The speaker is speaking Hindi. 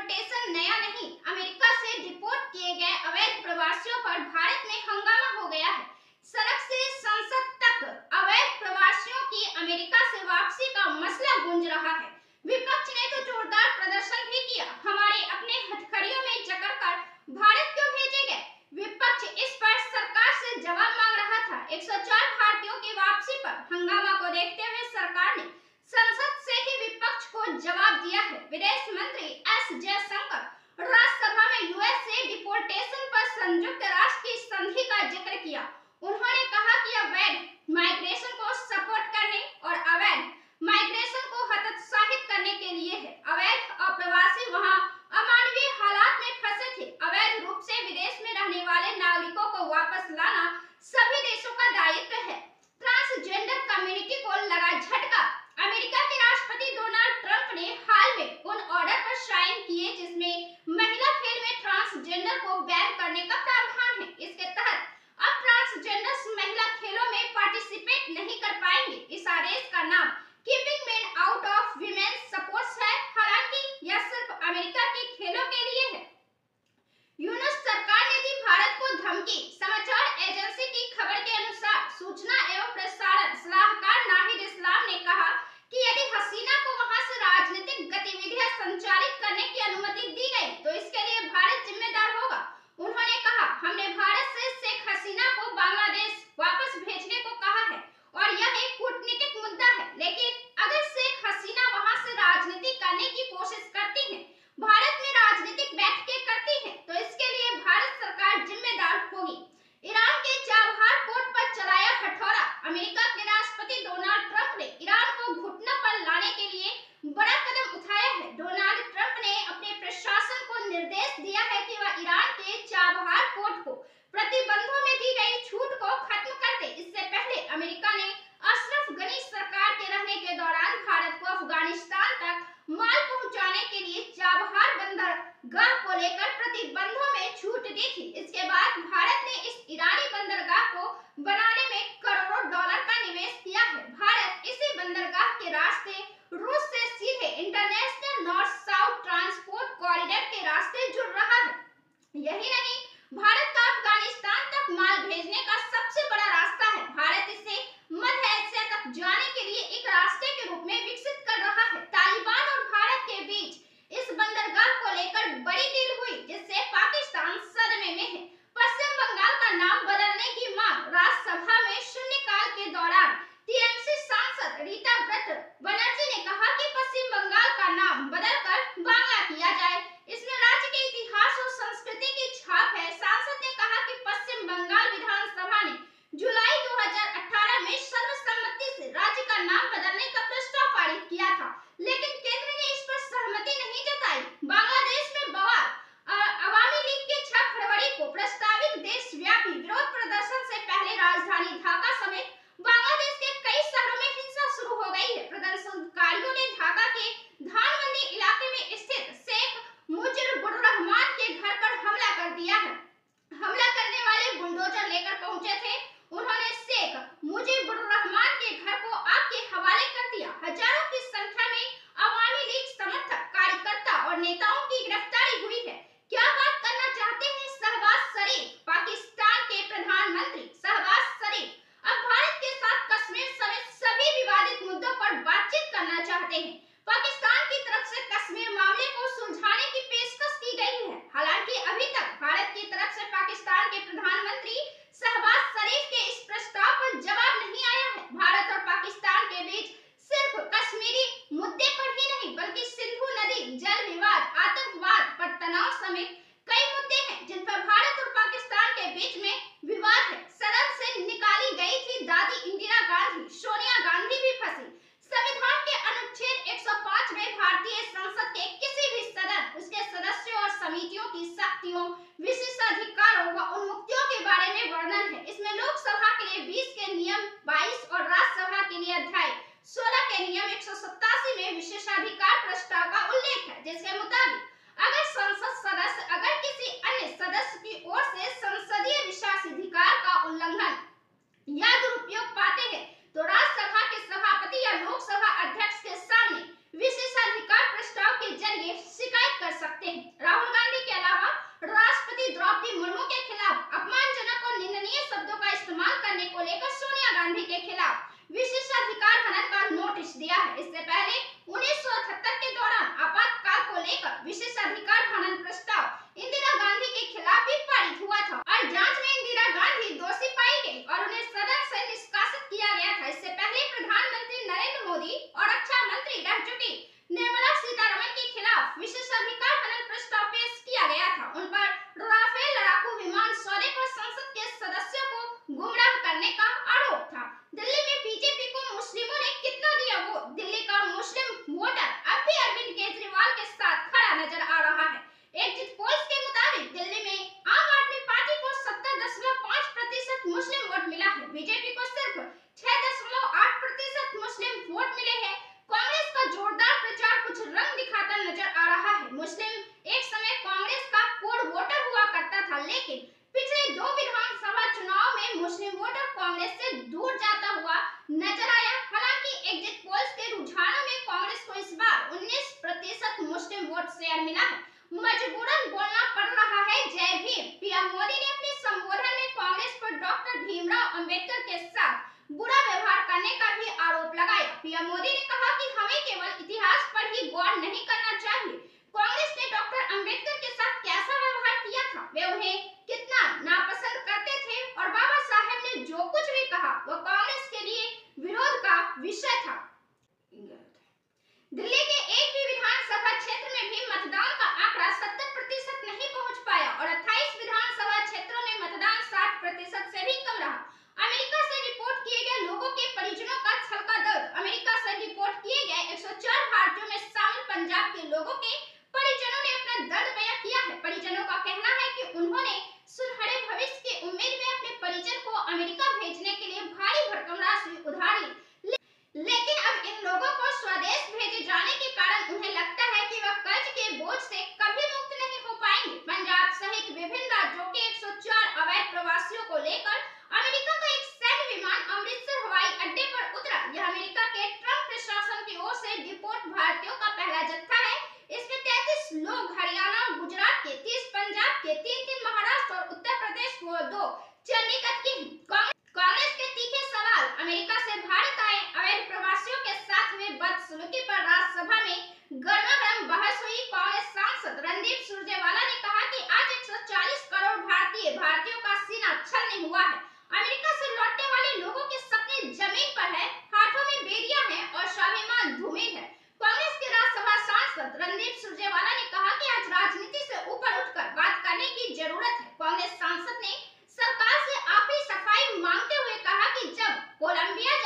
डिपोर्टेशन नया नहीं, अमेरिका से डिपोर्ट किए गए अवैध प्रवासियों पर भारत में हंगामा हो गया है। सड़क से संसद तक अवैध प्रवासियों की अमेरिका से वापसी का मसला गूंज रहा है। विपक्ष ने तो जोरदार प्रदर्शन भी किया। हमारे अपने हथकड़ियों में जकड़कर भारत क्यों भेजे गए? विपक्ष इस पर सरकार से जवाब मांग रहा था। 104 भारतीयों की वापसी पर हंगामा को देखते हुए सरकार ने संसद से ही विपक्ष को जवाब दिया है। विदेश मंत्री एस जयशंकर राज्यसभा में यूएस से डिपोर्टेशन पर संयुक्त राष्ट्र की संधि का जिक्र किया। उन्होंने कहा कि अवैध माइग्रेशन को सपोर्ट करने और अवैध माइग्रेशन को हतोत्साहित करने के लिए है। अवैध अप्रवासी वहां अमानवीय हालात में फंसे थे। अवैध रूप से विदेश में रहने वाले नागरिकों को वापस लाना सभी देशों का दायित्व है। ट्रांसजेंडर कम्युनिटी को लगा झटका। अमेरिका के राष्ट्रपति डोनाल्ड ट्रंप ने हाल में उन ऑर्डर पर साइन किए जिसमें महिला खेल में ट्रांसजेंडर को बैन करने का प्रावधान है। इसके तहत अब ट्रांसजेंडर्स महिला खेलों में पार्टिसिपेट नहीं कर पाएंगे। इस आदेश का नाम keeping men out of women's sports है। हालांकि यह सिर्फ अमेरिका के खेलों के लिए है। यूएस सरकार ने दी भारत को धमकी। समाचार एजेंसी की खबर के अनुसार सूचना एवं प्रसारण सलाहकार नाहिद इस्लाम ने कहा कि यदि हसीना को वहां से राजनीतिक गतिविधियां संचालित करने की अनुमति दी गई तो इसके लिए भारत जिम्मेदार होगा। उन्होंने कहा, हमने भारत से शेख हसीना को बांग्लादेश वापस भेजने को कहा है और यह एक कूटनीतिक मुद्दा है, लेकिन अगर शेख हसीना वहां से राजनीति करने की कोशिश करती है, भारत में राजनीतिक बैठकें करती है, तो इसके लिए भारत सरकार जिम्मेदार होगी। ईरान के चाबहार पोर्ट पर चलाया हथौड़ा। अमेरिका के राष्ट्रपति डोनाल्ड ट्रंप ने ईरान को घुटनों पर लाने के लिए बड़ा कदम उठाया है। डोनाल्ड ट्रंप ने अपने प्रशासन को निर्देश दिया है कि वह ईरान के चाबहार पोर्ट को प्रतिबंधों में दी गई छूट को खत्म कर दे। इससे पहले अमेरिका ने अशरफ गनी सरकार के रहने के दौरान भारत को अफगानिस्तान तक माल पहुंचाने के लिए चाबहार बंदरगाह को लेकर प्रतिबंधों में छूट दी थी। इसके बाद भारत ने इस ईरानी बंदरगाह को बनाने में करोड़ों डॉलर का निवेश किया है। भारत इसी बंदरगाह के रास्ते रूस से सीधे international north south transport corridor के रास्ते जुड़ रहा है। यही नहीं, भारत का अफगानिस्तान तक माल भेजने का सबसे बड़ा रास्ता है। भारत इसे मध्य एशिया तक जाने के लिए एक रास्ते के रूप में विकसित कर रहा है। तालिबान और भारत के बीच इस बंदरगाह को लेकर बड़ी डील हुई, जिससे पाकिस्तान सदमे में है। पश्चिम बंगाल का नाम बदलने की मांग। राज्यसभा में शून्यकाल के दौरान टीएमसी सांसद रीता व्रत बनर्जी ने कहा कि पश्चिम बंगाल का नाम बदलकर बांग्ला किया जाए। इसमें राज्य के इतिहास और संस्कृति की छाप है। सांसद ने कहा कि पश्चिम बंगाल विधानसभा ने जुलाई 2018 में सर्वसम्मति से राज्य का नाम बदलने का प्रस्ताव पारित किया था, लेकिन केंद्र ने इस पर सहमति नहीं जताई। बांग्लादेश में बवाल। अवामी लीग के 6 फरवरी को प्रस्तावित देशव्यापी विरोध प्रदर्शन से पहले राजधानी ढाका समेत बांग्लादेश के कई शहरों में हिंसा शुरू हो गई है। प्रदर्शनकारियों ने ढाका के धानमंडी इलाके में स्थित शेख मुजीबुर रहमान के घर पर हमला कर दिया है। हमला करने वाले बुलडोजर लेकर पहुंचे थे। उन्होंने शेख मुजीबुर रहमान के घर को आग के हवाले कर दिया। हजारों की संख्या में अवामी लीग समर्थक, कार्यकर्ता और नेताओं की गिरफ्तारी हुई है। क्या बात करना चाहते हैं शहबाज शरीफ? पाकिस्तान के प्रधानमंत्री शहबाज शरीफ अब भारत के साथ कश्मीर समेत सभी विवादित मुद्दों पर बातचीत करना चाहते हैं। पाकिस्तान की तरफ से कश्मीर मामले को सुलझाने की पेशकश की गई है। हालांकि अभी तक भारत की तरफ से पाकिस्तान के प्रधानमंत्री शहबाज शरीफ के इस प्रस्ताव पर जवाब नहीं आया है। भारत और पाकिस्तान के बीच सिर्फ कश्मीरी मुद्दे पर ही नहीं, बल्कि सिंधु नदी जल विवाद, आतंकवाद पर तनाव समेत कई मुद्दे हैं जिन पर भारत और पाकिस्तान के बीच में विवाद है। सदन से निकाली गई थी दादी इंदिरा गांधी, सोनिया गांधी भी फंसी। संविधान के अनुच्छेद 105 में भारतीय संसद के किसी भी सदन, उसके सदस्यों और समितियों की शक्तियों, विशेषाधिकारों व उन्मुक्तियों के बारे में वर्णन है। इसमें लोकसभा के लिए 20 के नियम 22 और राज्यसभा के लिए अध्याय 16 के नियम 187 में विशेषाधिकार प्रस्ताव का उल्लेख है, जिसके मुताबिक अगर संसद सदस्य अगर किसी अन्य सदस्य की ओर से संसदीय विशेषाधिकार का उल्लंघन या दुरुपयोग पाते हैं तो राज्यसभा के सभापति या लोकसभा अध्यक्ष के सामने विशेषाधिकार प्रस्ताव के जरिए शिकायत कर सकते हैं। लेकिन पिछले 2 विधानसभा चुनाव में मुस्लिम वोटर कांग्रेस से दूर जाता हुआ नजर आया। हालांकि एग्जिट पोल्स के रुझानों में कांग्रेस को इस बार 19% मुस्लिम वोट शेयर मिला है। मजबूरन बोलना पड़ रहा है जय भीम। पीएम मोदी ने अपने संबोधन में कांग्रेस पर डॉक्टर भीमराव अंबेडकर के साथ बुरा व्यवहार करने का भी आरोप लगाया। पीएम मोदी ने कहा कि हमें केवल इतिहास पर ही गौर नहीं करना चाहिए। कांग्रेस ने डॉक्टर अंबेडकर के साथ कैसा व्यवहार किया था, वे उन्हें कितना नापसंद करते थे और बाबा साहेब ने जो कुछ भी कहा वह कांग्रेस के लिए विरोध का विषय था। दिल्ली के एक भी विधानसभा क्षेत्र में भी मतदान का आंकड़ा 70% नहीं पहुंच पाया और 28 विधानसभा क्षेत्रों में मतदान 60% से भी कम रहा। अमेरिका से रिपोर्ट किए गए लोगों के परिजनों का छलका दर्द। अमेरिका से रिपोर्ट किए गए 104 भारतीयों में शामिल पंजाब के लोगों के परिजनों ने अपना दर्द बयां किया है। परिजनों का कहना है कि उन्होंने सुनहरे भविष्य की उम्मीद में अपने परिजन को अमेरिका भेजने के लिए भारी भरकम राशि उधार ली, लेकिन अब इन लोगों को स्वदेश भेजे जाने के कारण उन्हें लगता है कि वह कर्ज के बोझ से कभी मुक्त नहीं हो पाएंगे। पंजाब सहित विभिन्न राज्यों के 104 अवैध प्रवासियों को लेकर अमेरिका का एक सैन्य विमान अमृतसर हवाई अड्डे पर उतरा। यह अमेरिका के ट्रंप प्रशासन की ओर से डिपोर्ट भारतीयों का पहला जत्था है। इसमें 33 लोग हरियाणा और गुजरात के, 30 पंजाब के, 3 महाराष्ट्र और उत्तर प्रदेश को 2 चंडीगढ़ के हैं। कांग्रेस के तीखे सवाल। अमेरिका से भारत आए अवैध प्रवासियों के साथ हुए बदसलूकी पर राज्यसभा में गर्मागर्म बहस हुई। कांग्रेस सांसद रणदीप सुरजेवाला ने कहा कि आज 140 करोड़ भारतीयों का सीना छलनी हुआ है। अमेरिका से लौटने वाले लोगों के सपने जमीन पर है, हाथों में बेड़ियां हैं और स्वाभिमान धूमिल है। कांग्रेस के राज्यसभा सांसद रणदीप सुरजेवाला ने कहा कि आज राजनीति से ऊपर उठकर बात करने की जरूरत है। कांग्रेस सांसद ने सरकार से आखिरी सफाई मांगते हुए कहा कि जब कोलंबिया